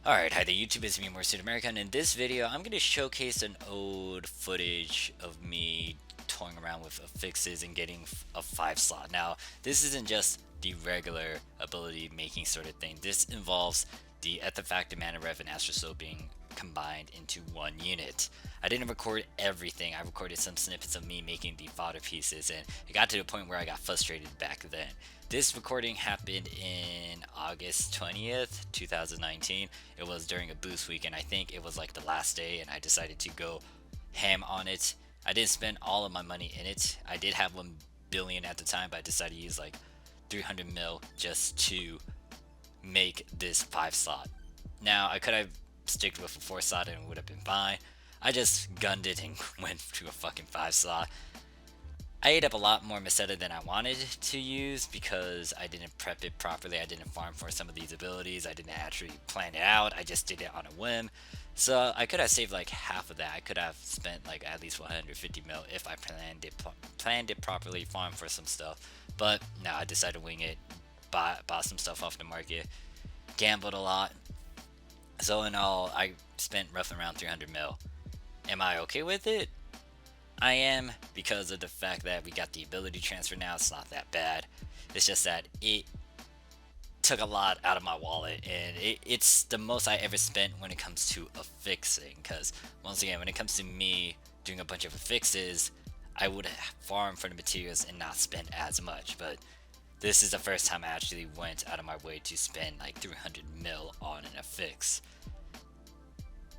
Alright, hi there YouTube, it's me, More Suit America, and in this video, I'm going to showcase an old footage of me toying around with affixes and getting a 5 slot. Now, this isn't just the regular ability making sort of thing. This involves the Artifact, Mana Rev, and Astral being combined into one unit. I didn't record everything. I recorded some snippets of me making the fodder pieces, and it got to the point where I got frustrated back then. This recording happened in August 20th, 2019. It was during a boost week, and I think it was like the last day, and I decided to go ham on it. I didn't spend all of my money in it. I did have 1 billion at the time, but I decided to use like 300 mil just to make this 5 slot. Now, I could have sticked with a 4 slot and it would have been fine. I just gunned it and went to a fucking 5 slot. I ate up a lot more Meseta than I wanted to use because I didn't prep it properly. I didn't farm for some of these abilities. I didn't actually plan it out. I just did it on a whim. So I could have saved like half of that. I could have spent like at least 150 mil if I planned it properly, farmed for some stuff. But no, I decided to wing it, bought some stuff off the market, gambled a lot. So in all, I spent roughly around 300 mil. Am I okay with it? I am, because of the fact that we got the ability transfer now. It's not that bad. It's just that it took a lot out of my wallet, and it's the most I ever spent when it comes to affixing. Because once again, when it comes to me doing a bunch of affixes, I would farm for the materials and not spend as much. But this is the first time I actually went out of my way to spend like 300 mil on an affix.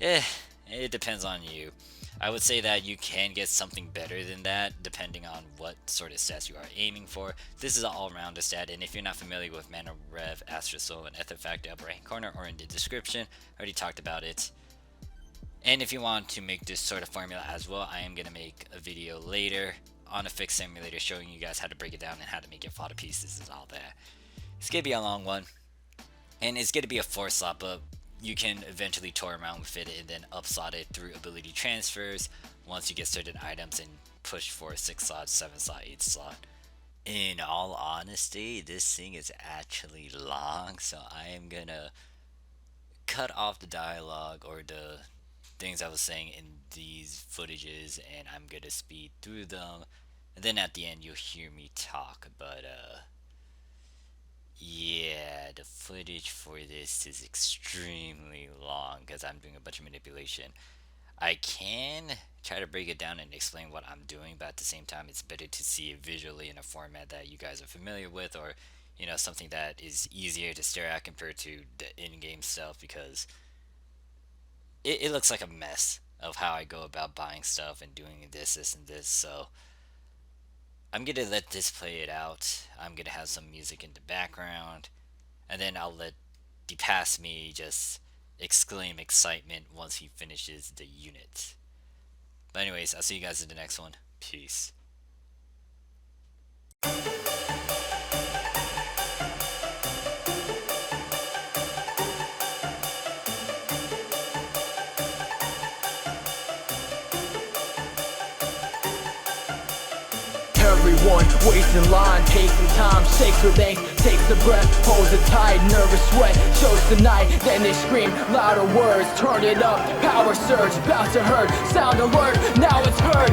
It depends on you. I would say that you can get something better than that depending on what sort of stats you are aiming for. This is an all-rounder stat, and if you're not familiar with Mana Rev, Astral, and Artifact, upper right corner or in the description, I already talked about it. And if you want to make this sort of formula as well, I am going to make a video later on a fixed simulator showing you guys how to break it down and how to make it fodder pieces and all that. It's going to be a long one, and it's going to be a 4 slot, but you can eventually toy around with it and then upslot it through ability transfers once you get certain items and push for 6 slot, 7 slot, 8 slot. In all honesty, this thing is actually long, so I am gonna cut off the dialogue or the things I was saying in these footages, and I'm gonna speed through them, and then at the end you'll hear me talk. But yeah, the footage for this is extremely long because I'm doing a bunch of manipulation. I can try to break it down and explain what I'm doing, but at the same time, it's better to see it visually in a format that you guys are familiar with, or something that is easier to stare at compared to the in-game stuff, because it looks like a mess of how I go about buying stuff and doing this, and this. So I'm gonna let this play it out. I'm gonna have some music in the background, and then I'll let the past me just exclaim excitement once he finishes the unit. But anyways, I'll see you guys in the next one. Peace. Everyone waits in line, pacing time, shakes with angst, takes a breath, holds it tight, nervous sweat, shows the night, then they scream louder words, turn it up, power surge, bout to hurt, sound alert, now it's heard.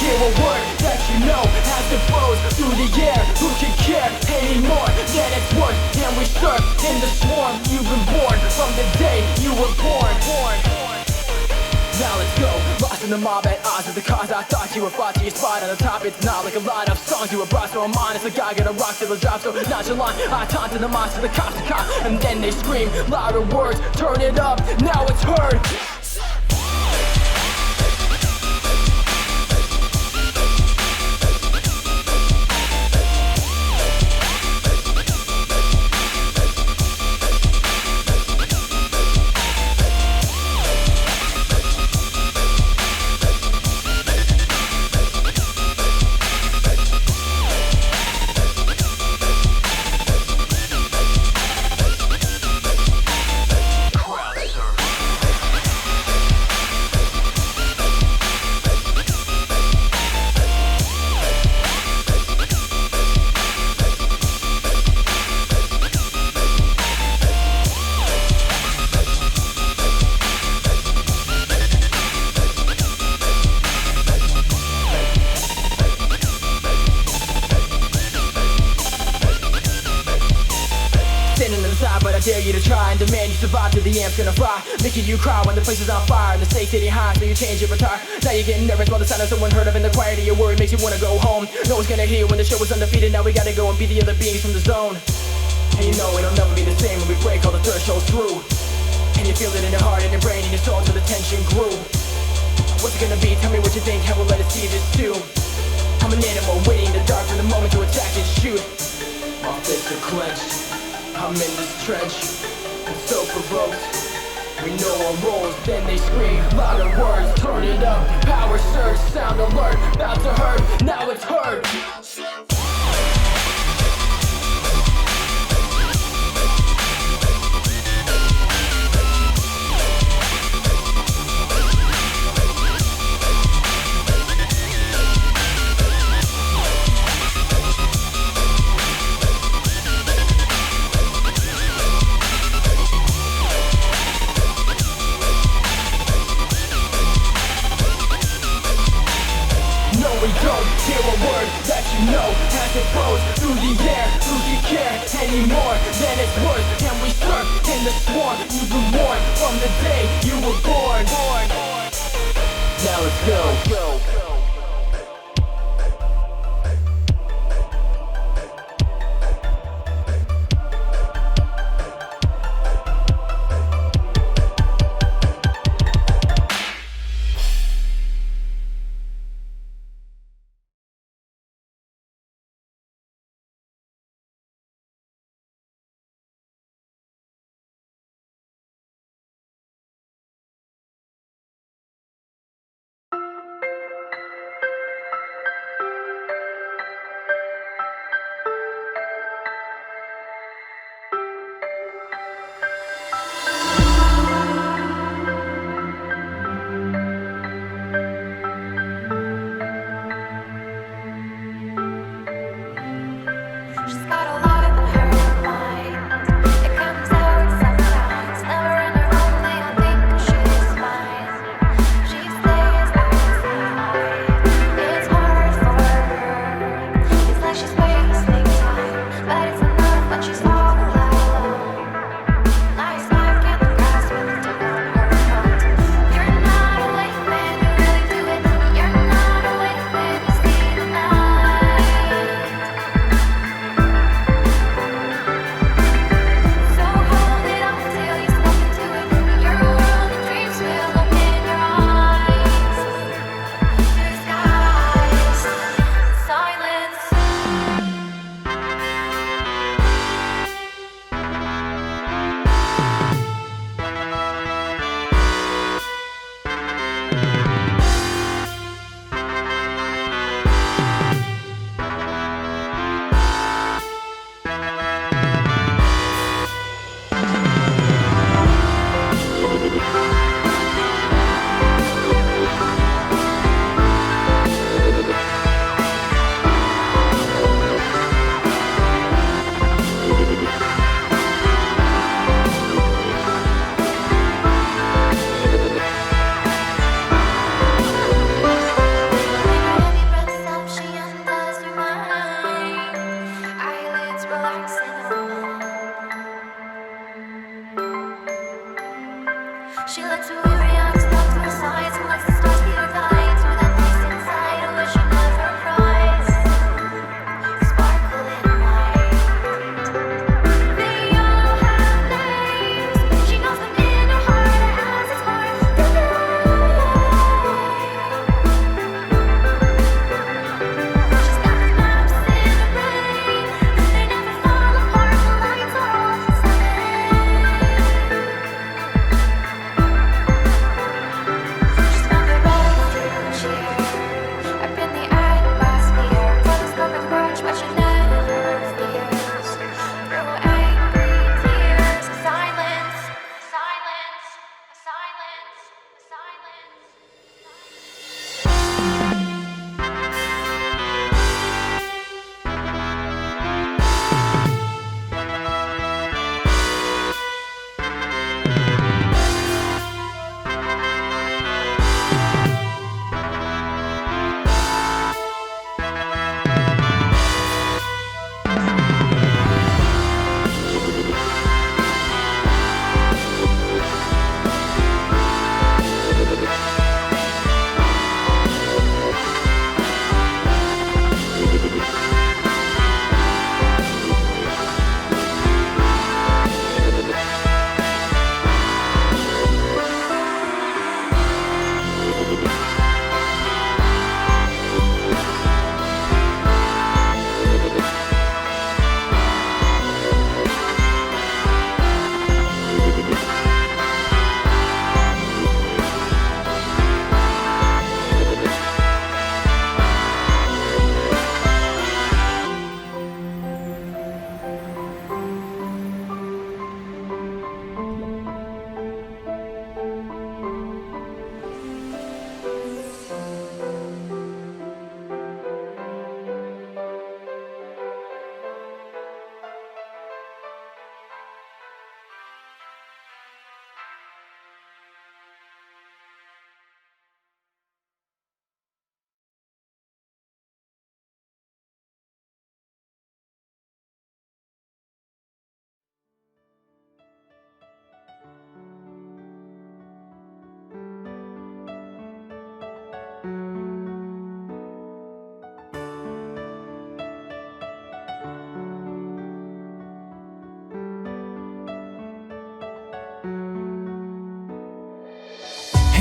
Hear a word that you know as it flows through the air. Who can care anymore than it's worth? And we surf in the swarm. You've been born from the day you were born. Now let's go, lost in the mob at odds with the cause. I thought you were fought to your spot on the top. It's not like a lot of songs you were brought, so I'm honest. The guy gonna rock till the drop, so nonchalant. I taunted the monster, the cops, and then they scream louder words, turn it up, now it's heard. the amp's gonna fry, making you cry when the place is on fire and the stakes hitting high, so you change your retire. Now you're getting nervous while the sound of someone heard of, and the quiet of your worry makes you wanna go home. No one's gonna hear when the show is undefeated. Now we gotta go and beat the other beings from the zone. And you know it'll never be the same when we break all the thresholds through. And you feel it in your heart and your brain and your soul till the tension grew. What's it gonna be? Tell me what you think, how we'll let it see this too. I'm an animal waiting in the dark for the moment to attack and shoot. My fists are clenched, I'm in this trench, I'm so provoked. We know our roles, then they scream louder words. Turn it up, power surge, sound alert. About to hurt, now it's heard. We don't hear a word that you know as it flows through the air. Who can care anymore than it's worth? And we surf in the swarm. You've been warned from the day you were born. Now let's go.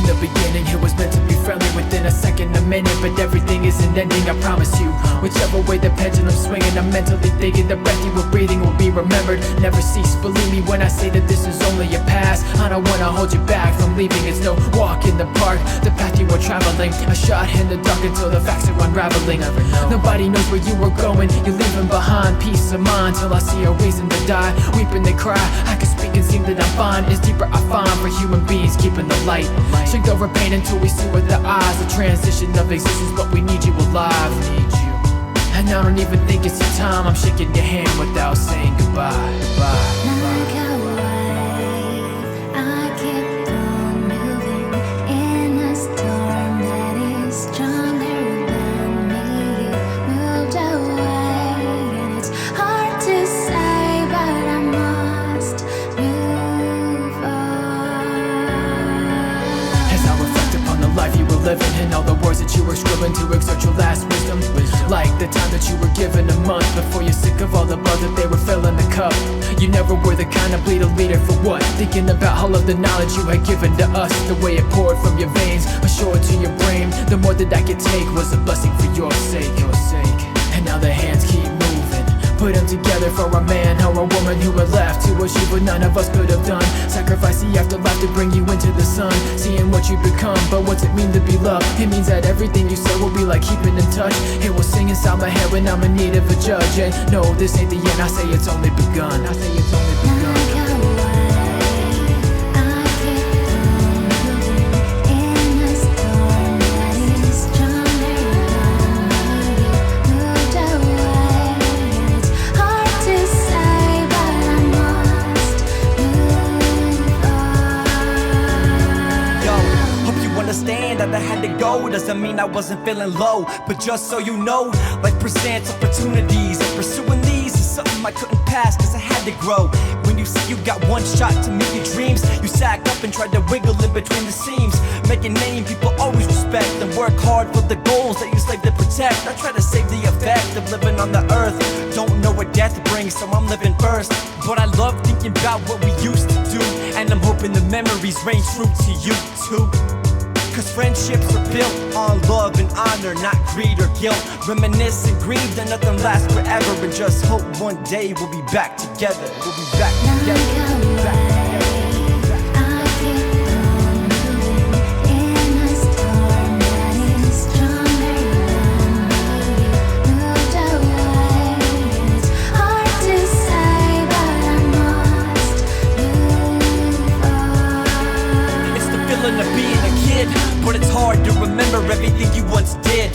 In the beginning it was meant to be friendly, within a second, a minute, but everything isn't ending, I promise you. Whichever way the pendulum's swinging, I'm mentally thinking the breath you were breathing will be remembered. Never cease, believe me when I say that this is only a past. I don't wanna hold you back from leaving, it's no walk in the park. The path you were traveling, a shot in the dark until the facts are unraveling. Nobody knows where you were going, you're leaving behind peace of mind till I see a reason to die. Weeping they cry, I can speak and seem that I'm fine. It's deeper I find for human beings keeping the light. Strength over pain until we see with the eyes the transition of existence, but we need you alive. And I don't even think it's your time, I'm shaking your hand without saying goodbye. Like a wave, I keep on moving in a storm that is stronger than me. You moved away, and it's hard to say, but I must move on. As I reflect upon the life you were living and all the words that you were scribbling to exert your last wisdom, like the time that you were given a month before you're sick of all the blood that they were filling the cup. You never were the kind to bleed a leader for what? Thinking about all of the knowledge you had given to us, the way it poured from your veins, assured to your brain. The more that I could take was a blessing for your sake. And now the hands keep moving, put them together for a man or a woman who were left to achieve what none of us could have done. Sacrifice the afterlife to bring you into the sun, seeing what you become. But what's it mean to be loved? It means that everything you say will be like keeping in touch. It will sing inside my head when I'm in need of a judge. And no, this ain't the end, I say it's only begun. I say it's only begun. Like a wave, I keep on moving in a storm that is stronger than me. You moved away, and it's hard to say, but I must move on. Yo, hope you understand that I had to go. Doesn't mean I wasn't feeling low, but just so you know, life presents opportunities, and pursuing these is something I couldn't pass, cause I had to grow. When you see you got one shot to meet your dreams, you sack up and try to wiggle in between the seams. Make a name people always respect, and work hard for the goals that you slave to protect. I try to save the effect of living on the earth. Don't know what death brings, so I'm living first. But I love thinking about what we used to do, and I'm hoping the memories reign true to you too. Cause friendships are built on love and honor, not greed or guilt. Reminisce and grieve that nothing lasts forever, and just hope one day we'll be back together. We'll be back together. We'll be back together. I keep on moving in a storm that is stronger than me. You moved away, and it's hard to say, but I must move on. It's the feeling of being a kid, but it's hard to remember everything you once did.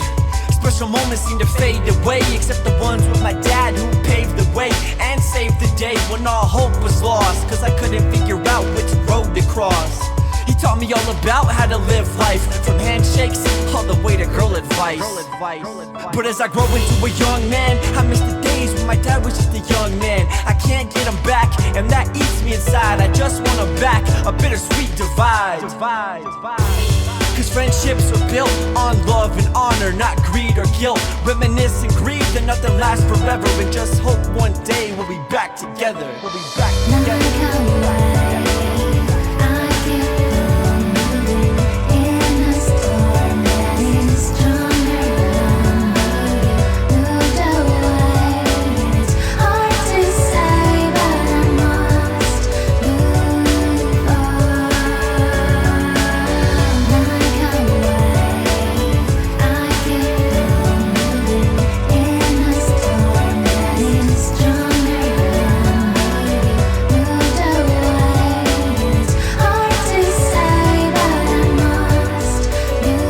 Special moments seem to fade away, except the ones with my dad who paved the way and saved the day when all hope was lost, cause I couldn't figure out which road to cross. He taught me all about how to live life, from handshakes all the way to girl advice. But as I grow into a young man, I miss the days when my dad was just a young man. I can't get him back, and that eats me inside. I just want him back, a bittersweet divide. Cause friendships are built on love and honor, not greed or guilt. Reminisce and grieve that nothing lasts forever, and just hope one day we'll be back together. We'll be back together. Like a wave, I keep on moving in a storm that is stronger than me. You moved away, and it's hard to say, but I must move on. Like a wave, I keep on moving in a storm that is stronger than me. You moved away, and it's hard to say, but I must move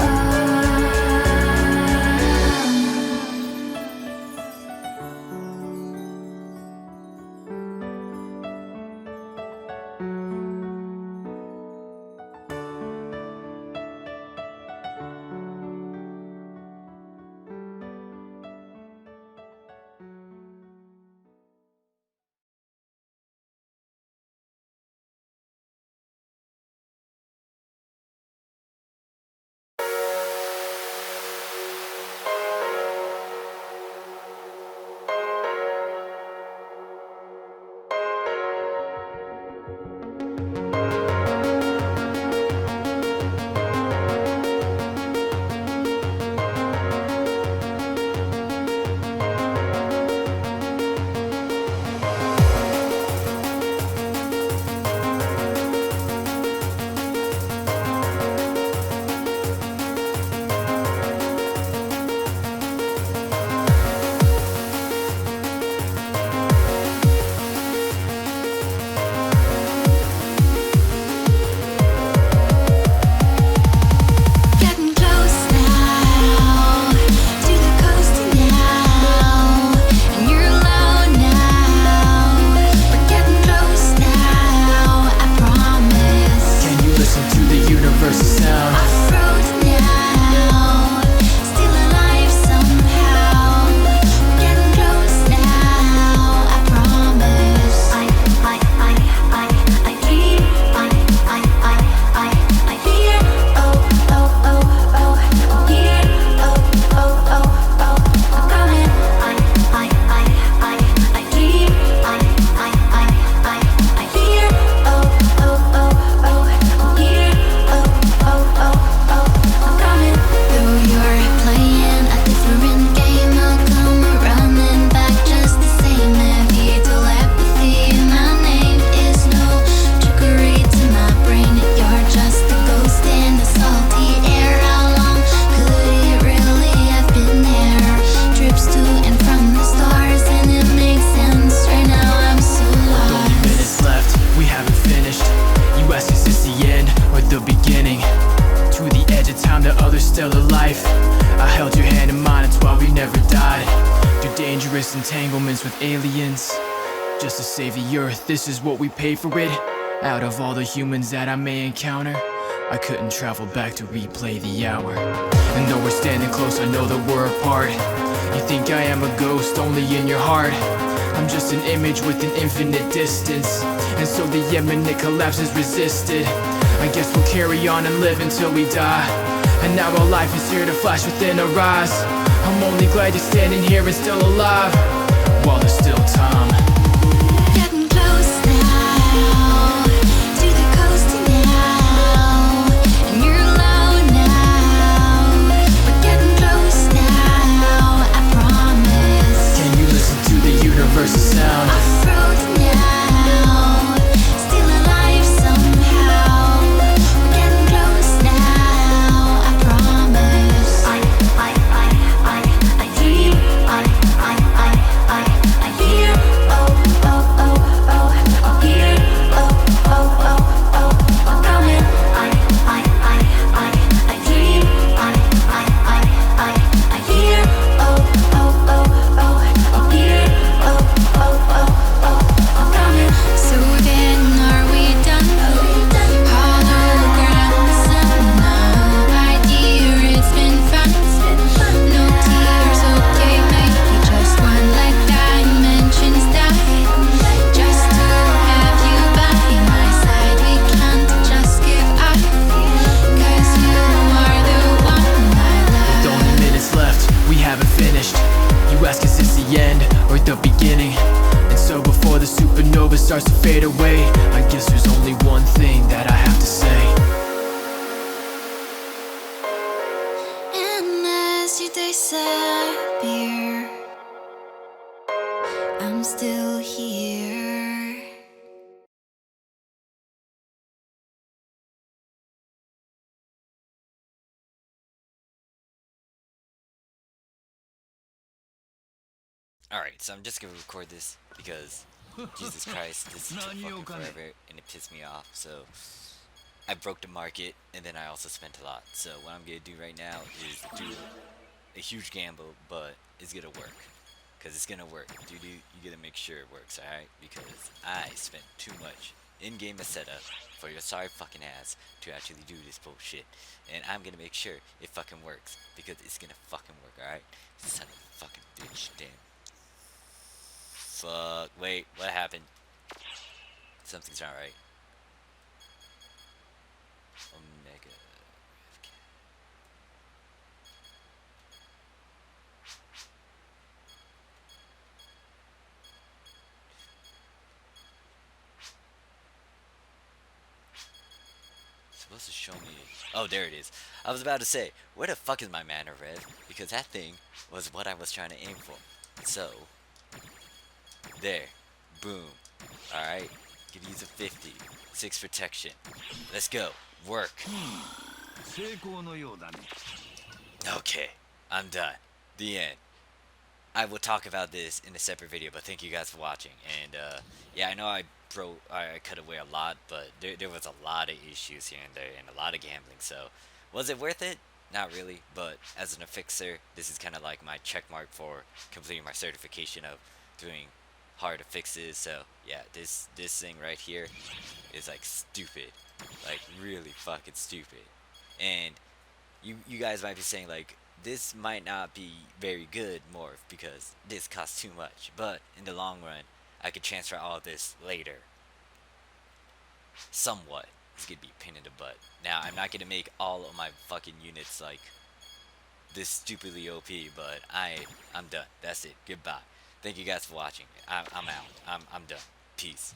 on. endless entanglements with aliens. Just to save the earth, this is what we pay for it. Out of all the humans that I may encounter, I couldn't travel back to replay the hour. And though we're standing close, I know that we're apart. You think I am a ghost only in your heart. I'm just an image with an infinite distance, and so the imminent collapse is resisted. I guess we'll carry on and live until we die. And now our life is here to flash within our eyes. I'm only glad you're standing here and still alive, while there's still time. Getting close now to the coast now, and you're alone now. We're getting close now, I promise. Can you listen to the universe's sound? I'm frozen now, still alive somehow. We're getting close now, I promise. I dream, I hear, oh, here, I'm coming. I dream, I hear, here, I'm coming. So then are we done? Holograms and no idea, it's been fun. No tears, okay, maybe just one like dimensions die. Just to have you by my side, we can't just give up, 'cause you are the one I With love. only minutes left, we haven't finished. You ask, is this the end or the beginning? And so before the supernova starts to fade away, I guess there's only one thing that I have to say. And as you disappear, I'm still here. Alright, so I'm just gonna record this because, Jesus Christ, this took fucking forever and it pissed me off. So, I broke the market and then I also spent a lot. So, what I'm gonna do right now is do a huge gamble, but it's gonna work. Because it's gonna work. Dude, you gotta make sure it works, alright? Because I spent too much in-game setup for your sorry fucking ass to actually do this bullshit. And I'm gonna make sure it fucking works. Because it's gonna fucking work, alright? Son of a fucking bitch, damn. Fuck, wait, what happened? Something's not right. Omega. Supposed to show me. Oh, there it is. I was about to say, where the fuck is my mana rev? Because that thing was what I was trying to aim for. So, there. Boom. Alright. Could use a 50. 6 protection. Let's go. Work. Okay. I'm done. The end. I will talk about this in a separate video, but thank you guys for watching. And, yeah, I know I cut away a lot, but there was a lot of issues here and there, and a lot of gambling, so was it worth it? Not really, but as an affixer, this is kind of like my check mark for completing my certification of doing hard affixes. So yeah, this thing right here is like stupid, like really fucking stupid. And you guys might be saying like, this might not be very good, Morph, because this costs too much, but in the long run I could transfer all of this later. Somewhat. It's gonna be a pain in the butt. Now, I'm not gonna make all of my fucking units like this stupidly OP, but I'm done. That's it. Goodbye. Thank you guys for watching. I'm out. I'm done. Peace.